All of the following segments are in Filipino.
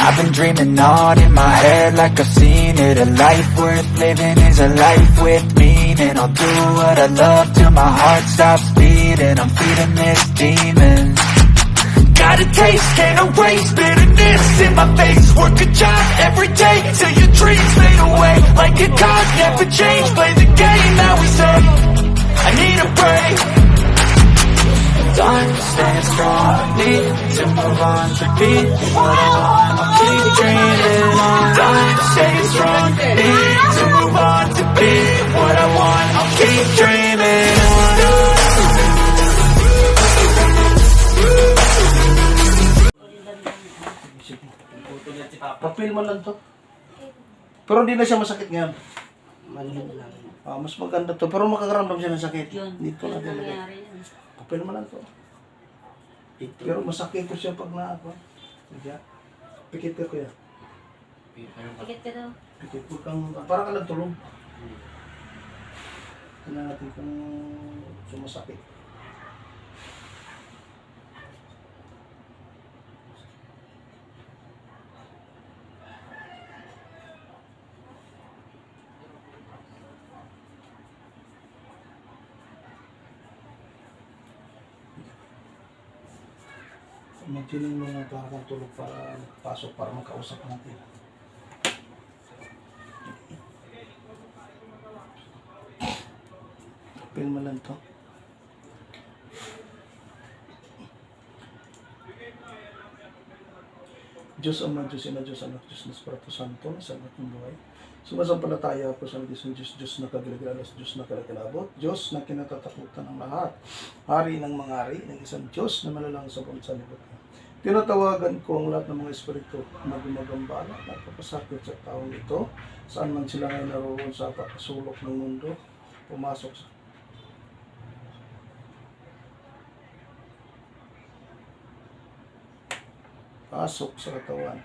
I've been dreaming on in my head like I've seen it. A life worth living is a life with meaning. I'll do what I love till my heart stops beating. I'm feeding this demon. Got a taste, can't erase bitterness in my face. Work a job every day till your dreams fade away. Like a card, never change, play the game that we say. I need a break. Time staying strong, need to move on to be what I want. I'll keep dreaming on. Time staying strong, need to move on to be what I want. I'll keep dreaming on. Papel man lang to. Pero hindi na siya masakit ngayon. Maliit lang. Mas maganda to. Pero makakaramdam siya ng sakit. Yun. Dito na talaga. Nangyari yun. Papel man lang to. Pero masakit ko siya pag na ako. Pikit ka kuya. Pikit ka daw. Pikit ko kang, parang ka nagtulog. Tingnan natin kung sumasakit. Imagine mo na parang kang tulog para pasok para makausap natin. Kapil mo lang to. Diyos Ama, Diyos Ina, Diyos Anak, Diyos na Espiritu Santo, sa lahat ng buhay. Sumasampalataya ako sa isang Diyos, Diyos na kagalagalas, Diyos na kalagkalabot, Diyos na kinatatakutan ng lahat, Hari ng mga hari, ng isang Diyos na malalang sa buong sanibot. Tinatawagan ko ang lahat ng mga espiritu na gumagambala at papasakit sa taong ito, saan man sila ngayon naroon sa sulok ng mundo, pumasok sa pasok sa katawan.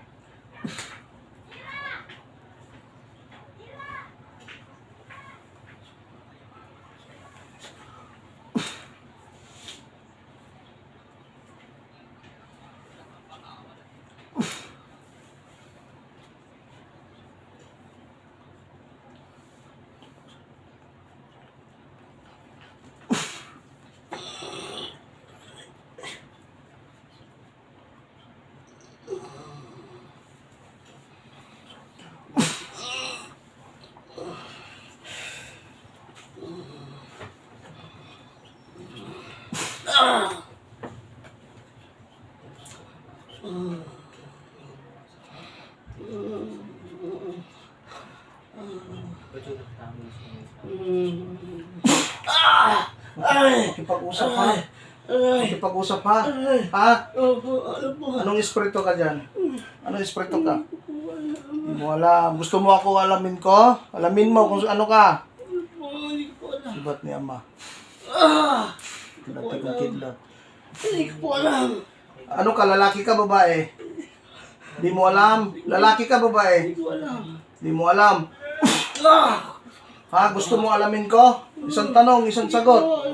Makipag-usap ha? Makipag-usap ha? Ha? Anong espiritu ka dyan? Anong espiritu ka? Hindi mo alam. Gusto mo ako alamin ko? Alamin mo kung ano ka? Sibat ni Ama. Kidlat kong kidlat. Hindi ko po alam. Ano ka? Lalaki ka, babae? Hindi mo alam? Lalaki ka, babae? Hindi ko alam. Hindi mo alam? Ha? Gusto mo alamin ko? Isang tanong, isang sagot.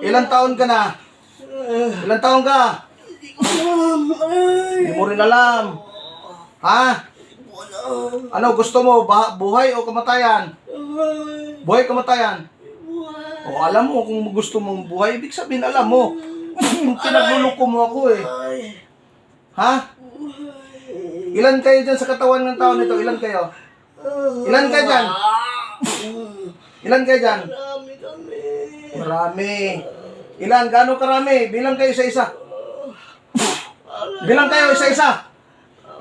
Ilang taon ka na? Ilang taon ka? Hindi ko alam. Hindi mo rin alam. Ha? Ano gusto mo? Buhay o kamatayan? Buhay, kamatayan? O alam mo kung gusto mong buhay, ibig sabihin alam mo. Pinagluloko mo ako eh. Ha? Ilan kayo dyan sa katawan ng tao nito? Ilan kayo? Ilan kayo dyan? Ilan kayo dyan? Marami kami. Marami. Ilan? Gaano karami? Bilang kayo isa-isa. Bilang kayo isa-isa.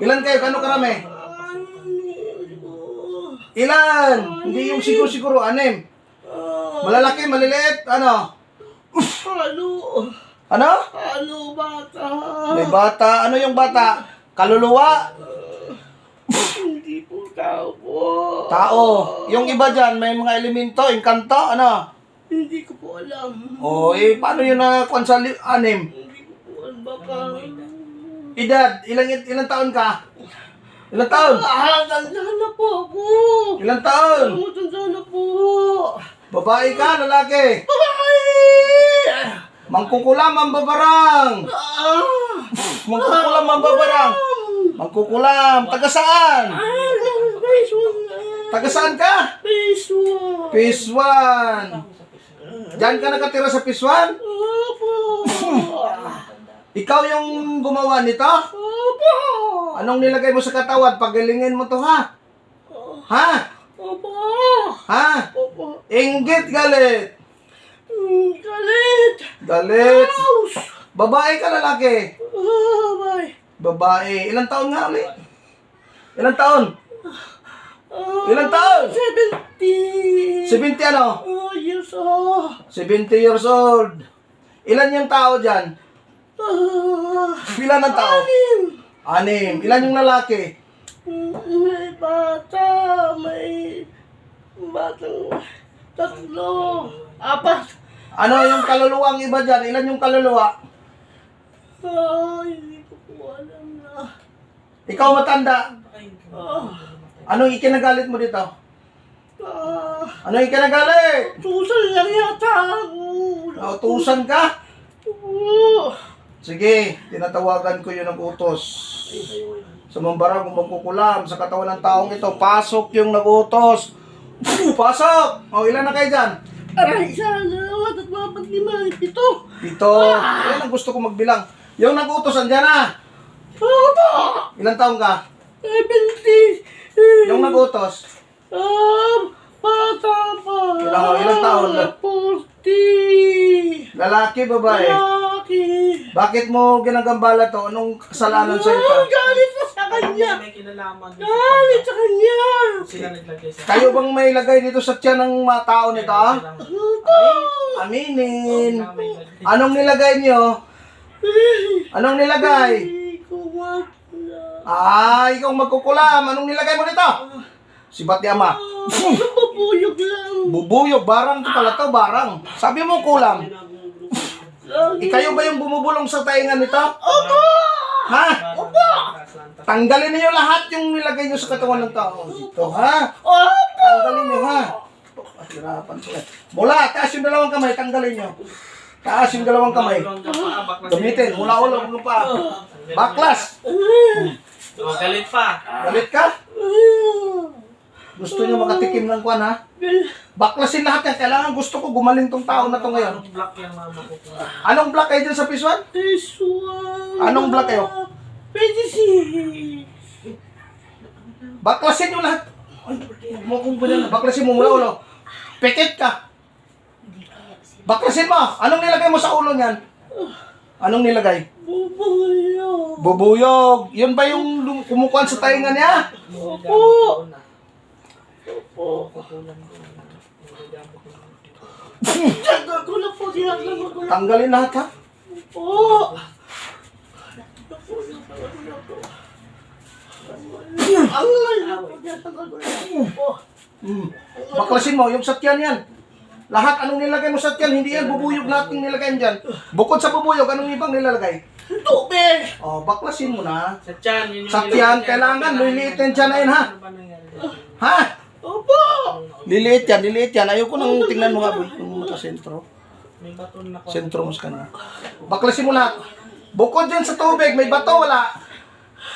Ilan kayo? Gaano karami? Ilan? Hindi yung siguro-siguro. 6. Malalaki, maliliit. Ano? Halo. Ano? Halo, bata. May bata. Ano yung bata? Kaluluwa? Hindi po tao po. Tao. Yung iba dyan, may mga elemento, engkanto, ano? Hindi ko po alam. O, paano yun na kung sa 6? Hindi ko po alam. Baka... Edad, ilang taon ka? Ilang taon? Tandaan na po ako. Ilang taon? Tandaan na po. Babae ka, lalaki? Babae! Mangkukulam ang babarang! Ah! Mangkukulam ang babarang. Mangkukulam. Taga saan? Phase 1 na. Taga saan ka? Phase 1. Phase 1. Diyan ka nakatira sa Phase 1? Opo. Ikaw yung gumawa nito? Opo. Anong nilagay mo sa katawan? Pagalingin mo to ha? Ha? Opo. Ha? Opo. Inggit galit. Galit. Galit. House. Babae ka lalaki? Bye. Babae. Ilang taon nga ulit? Ilang taon? Ilang taon? 70. 70 ano? Years old. 70 years old. Ilan yung tao dyan? Ilan ang tao? 6. Ilan yung lalaki? May bata. May batang 3. 4. Ano yung kaluluwang iba dyan? Ilan yung kaluluwa? Hindi ko po alam na. Ikaw matanda. Ah, Anong ikinagalit mo dito? ah, Anong ikinagalit? tusan lang yata ako. Nautusan ka? Oo. Sige, tinatawagan ko yun ng utos. Sa mambara kung magkukulam sa katawan ng taong ito, pasok yung nag-utos. Pasok! O, ilan na kayo dyan? Aray, 1, 2, 3, 4, 5, 7. 7. Yan ang gusto ko magbilang. Yung nag-utos, andyan na. Opo! Ilang taong ka? 70. Yung nag-utos. Bata pa. Ilang taon? 40. Lalaki, babae. Lalaki. Bakit mo ginagambala to? Anong kasalanan sa ito? Galit na sa kanya. May kinalaman Galit sa kanya. sila naglagay sa Kayo bang may lagay dito sa tiyan ng mga tao nito? Ha? Opo. Aminin. Anong nilagay nyo? Anong nilagay? Hindi ko wala. Ikaw magkukulam. Anong nilagay mo dito? Sibat ni ama. Napapuyog lang. Bubuyog. Barang to pala to. Barang. Sabi mo kulam. Ikayo ba yung bumubulong sa taingan nito? Opo! Ha? Tanggalin niyo lahat yung nilagay nyo sa katawan ng tao. Dito, ha? Opo! Tanggalin nyo, ha? Hirapan sila. Mula, taas yung dalawang kamay. Tanggalin nyo. Taas yung dalawang kamay. Gamitin. Mula ulo, ulo pa. Baklas. Galit pa. Galit ka? Gusto nyo makatikim ng kwan, ha? Baklasin lahat yan. Kailangan gusto ko gumaling tong tao na to ngayon. Anong block yung mama ko? Anong block kayo dyan sa Phase 1? This one. Anong block kayo? 26. Baklasin nyo lahat. Ay, huwag mo kong ganyan. Baklasin mo mula ulo. Pikit ka. Baklasin mo. Anong nilagay mo sa ulo niyan? Anong nilagay? Bubuyo. Bubuyog. Yun ba yung kumukuhan sa tainga niya? Opo. Tanggal ko na po. Tinatanggal ko na Tanggalin lahat, ha? po. Tinatanggal ko na po. Baklasin mo. Yung satyan yan. Lahat, anong nilagay mo sa tiyan? Hindi yan bubuyog lahat yung nilagay dyan. Bukod sa bubuyog, anong ibang nilalagay? Tubig. Baklasin mo na. Sa tiyan, yun yung Sa tiyan, kailangan, liliit yung tiyan na yun, ha? Ano ba nangyari? Ha? Opo. Liliit yan, liliit yan. Ayoko nang tingnan mo nga, boy. Kung nakasentro. May baton na ko. Sentro mo sa kanila. Baklasin mo lahat. Bukod dyan sa tubig, may bato, wala.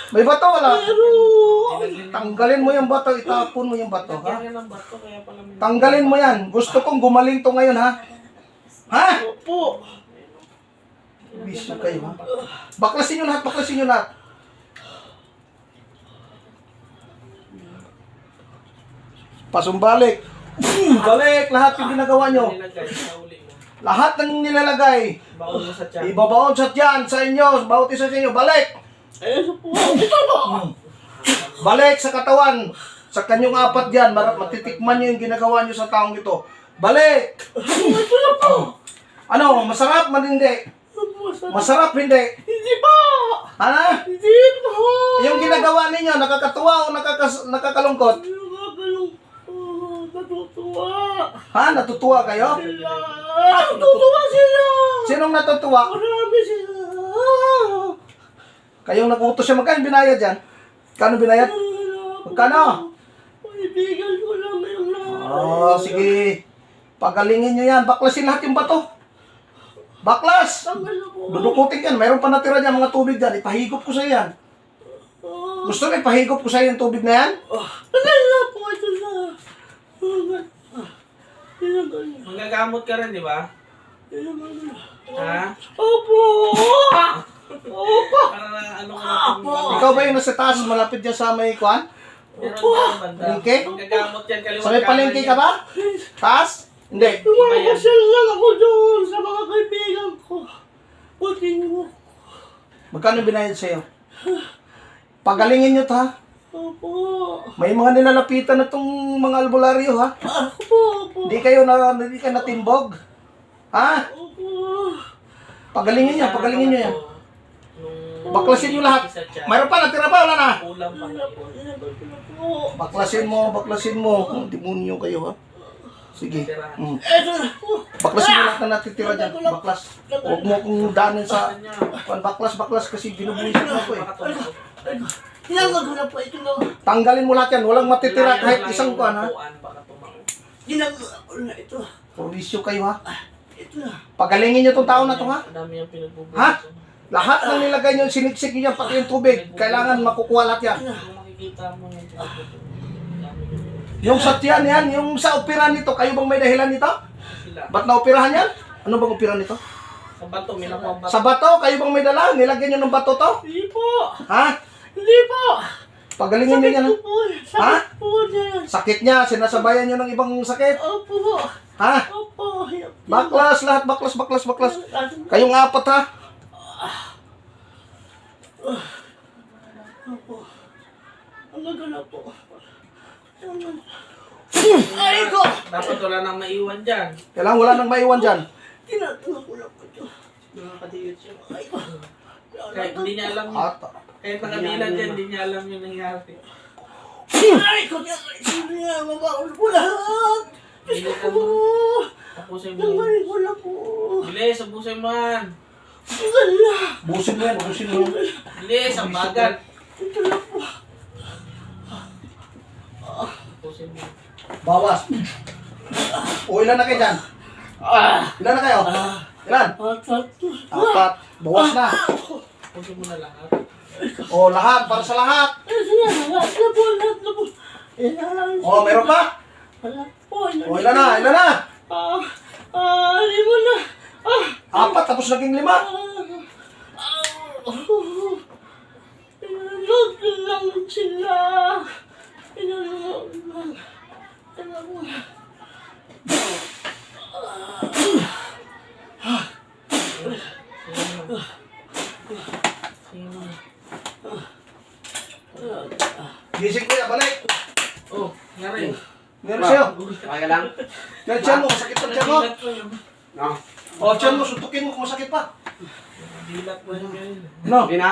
May bato, wala. Tanggalin mo yung bato, itapon mo yung bato, ha? Kaya lang bato, kaya pala may... Tanggalin mo yan. Gusto kong gumaling to ngayon, ha? Ha? Opo. Bisyo kayo, ha? Baklasin nyo lahat, baklasin nyo lahat. Pasumbalik. Balik lahat yung ginagawa nyo. Nilagay sa uli mo. Lahat ng nilalagay. Baon mo sa tiyan. Ibabaon sa tiyan, sa inyo, bawat isa sa inyo. Balik. Ayun po. Ito po. Balik sa katawan. Sa kanyong apat dyan, matitikman nyo yung ginagawa nyo sa taong ito. Balik! Ito na po. Ano, masarap, matindi? Masarap, hindi? Hindi po. Ha? Hindi po. Yung ginagawa ninyo, nakakatuwa o nakakalungkot? Natutuwa. Ha? Natutuwa kayo? Sila. Natutuwa sila. Sinong natutuwa? Marami sila. Kayong nagutos siya. Magkano binayad yan? Kano binayad? Magkano? Kaibigan ko lang yung lahat. Sige. Pagalingin nyo yan. Baklasin lahat yung bato. Baklas! Tanggal na po. Dudukutin yan. Mayroon pa natira dyan mga tubig dyan. Ipahigop ko sa yan. Gusto mo ipahigop ko sa yung tubig na yan? Tanggal na po. Ito na. Tinanggal na. Manggagamot ka rin, di ba? Tinanggal na. Ha? Opo! Opo! Para na ano ka na Ikaw ba yung nasa taas malapit dyan sa may kwan? Meron dyan banda. Palengke? Manggagamot yan, kaliwat Sa may palengke ka ba? Taas? Hindi. Tumamasyal lang ako doon sa mga kaibigan ko. Putin mo. Magkano binayad sa'yo? Pagalingin nyo to ha. Opo. May mga nilalapitan na tong mga albularyo ha. Opo. Hindi ka natimbog. Ha? Opo. Pagalingin nyo yan. Nung Baklasin nyo lahat. isa siya, Mayroon pa, natira pa, wala na. ulam pa na yun. Tinanggal ko na po. Baklasin mo. Demonyo kayo ha. Sige. Mm. Eto na po. Baklasin mo lahat na natitira dyan. Baklas. Huwag mo kong daanin sa baklas kasi binubuhisan mo ako eh. Tinanggal ko na po. Ito na. Tanggalin mo lahat yan. Walang matitira kahit isang kuan ha. Tinanggal ko na ito. Provisyo kayo ha. Ito na. Pagalingin nyo tong tao na to ha. Dami yung pinagbubuhay. Ha? Lahat ng nilagay nyo, siniksik nyo yan, pati yung tubig. Kailangan makukuha lahat yan. Kung makikita mo yung pinagbubuhay. Dami yung Yung sa tiyan yan, yung sa opera nito, kayo bang may dahilan nito? sila. Ba't na-operahan yan? Ano bang opera nito? Sa bato, may nakuha bato. Sa bato, kayo bang may dala? Nilagyan nyo ng bato to? Hindi po. Ha? Hindi po. Pagalingin nyo yan ha? Sakit po. Ha? Sakit po niya. Sakit niya, sinasabayan nyo ng ibang sakit. Opo. Ha? Opo. Baklas, lahat baklas. Kayong apat ha? Opo. Ang gagana po. Ay ko! Dapat wala nang maiwan dyan. Kailangan wala nang maiwan dyan. Tinatulog ko lang po ito. Mga kadiyot siya. Ay ko. Kahit hindi niya alam yun. At, Kahit nakadilan dyan, hindi niya alam yung nangyari. Ay ko! Sino niya? Mabaon ko lahat. Diyos ko. Tapusin mo. Tanggalin ko na po. Bilis, abusin mo yan. Tanggal na. busin mo yan. Bilis, ang bagat. Ito na po. Tapusin mo. Bawas. O, ilan na kayo dyan? Ilan na kayo? Ilan? Apat. Bawas na. Tapusin mo na lahat. O, lahat. Para sa lahat. Ito na. Lahat na po. Lahat na po. O, meron pa? Lahat po. O, ilan na? Limo na. Apat, tapos naging 5. Inalog lang sila. Inalog lang. Inalog lang. Sino? Gising ko yan, balik. Oh, nangyari. Meron sa'yo. Okay lang? Yan, tiyan mo. Masakit pa tiyan mo. Dilat mo yun. No? O, tiyan mo. Suntukin mo kung masakit pa. Dilat mo yun ngayon. No. Hindi na?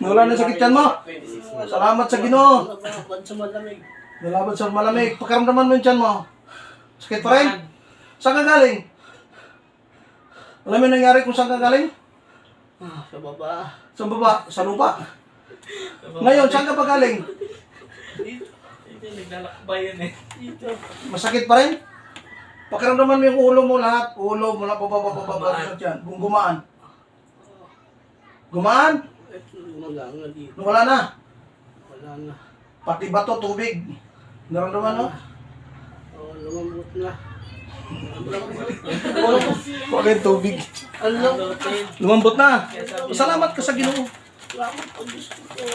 Wala na sakit tiyan mo. Salamat sa Ginoo. Nababad sa malamig. Nalaban sa malamig. Pakaramdaman mo yung tiyan mo. Sakit pa rin? Saan ka galing? Alam mo yung nangyari kung saan ka galing? Sa baba. Sa baba? Sa lupa? Ngayon, saan ka pa galing? Hindi, naglalakbay yan eh. Dito. Masakit pa rin? Pakiramdaman mo yung ulo mo lahat. Ulo mo na bababa sa tiyan. Gumaan. Gumaan? Ito, gumaganga dito. Wala na. Wala na. Pati bato, tubig. Naramdaman mo? Lumambot na. Wala yung tubig. Ano? Lumambot na. Salamat ka sa Ginoo. Salamat po, Diyos ko po.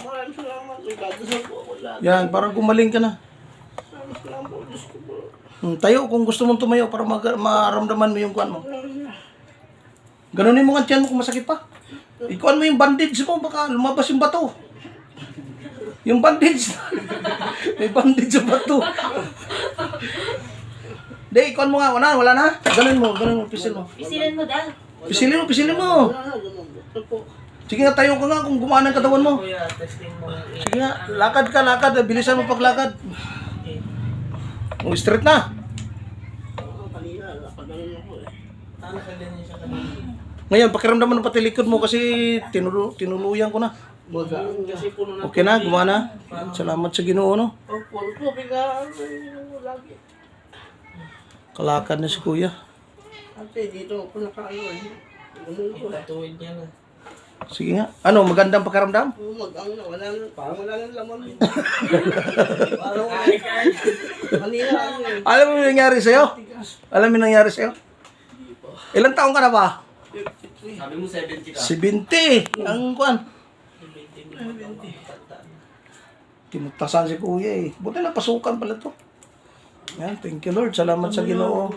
Maraming salamat. May dadasal po ako lahat. Yan, parang gumaling ka na. Salamat po, Diyos ko po. Tayo kung gusto mong tumayo para maramdaman mo yung kuan mo. Ganunin mo nga tiyan mo kung masakit pa. Ikuan mo yung bandage mo, baka lumabas yung bato. Yung bandage. May bandage sa bato. Hindi, ikuan mo nga. Wala na. Ganunin mo, pisil mo. Pisilin mo daw. Pisilin mo. Wala na, lumambot na po. Sige nga, tayo ka nga kung gumaan ang katawan mo. Kuya, testing mo. Sige nga, lakad ka. Bilisan mo paglakad. Straight na. Kanina, nakaganon ako eh. Ano ka din siya kanina? Ngayon, pakiramdaman ng pati likod mo kasi tinuluyan ko na. Kasi puno na. Okay na, gumana. Salamat sa Ginoo, no? Opo, biglaan. Lagi. Kalakad na si Kuya. Ate, dito ako nakaano eh. Ganun ko eh. Tatuwid niya na. Sige nga. Ano, magandang pakiramdam? Mag-ang na, parang wala nang laman eh. Parang kanina ano eh. Alam mo yung nangyari sa'yo? Alam mo yung nangyari sa'yo? Ilang taong ka na ba? 53. Sabi mo 70 ka. 70. Ang kwan. Tinutasan si kuya eh. Buti na pasukan pala to. Yan, thank you Lord. Salamat sa Ginoo.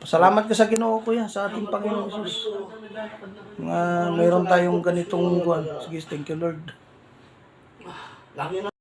Pasalamat ka sa Ginoo kuya, sa ating Panginoon Jesus. Mayroon tayong ganitong kwan. Sige, thank you Lord. Laki na.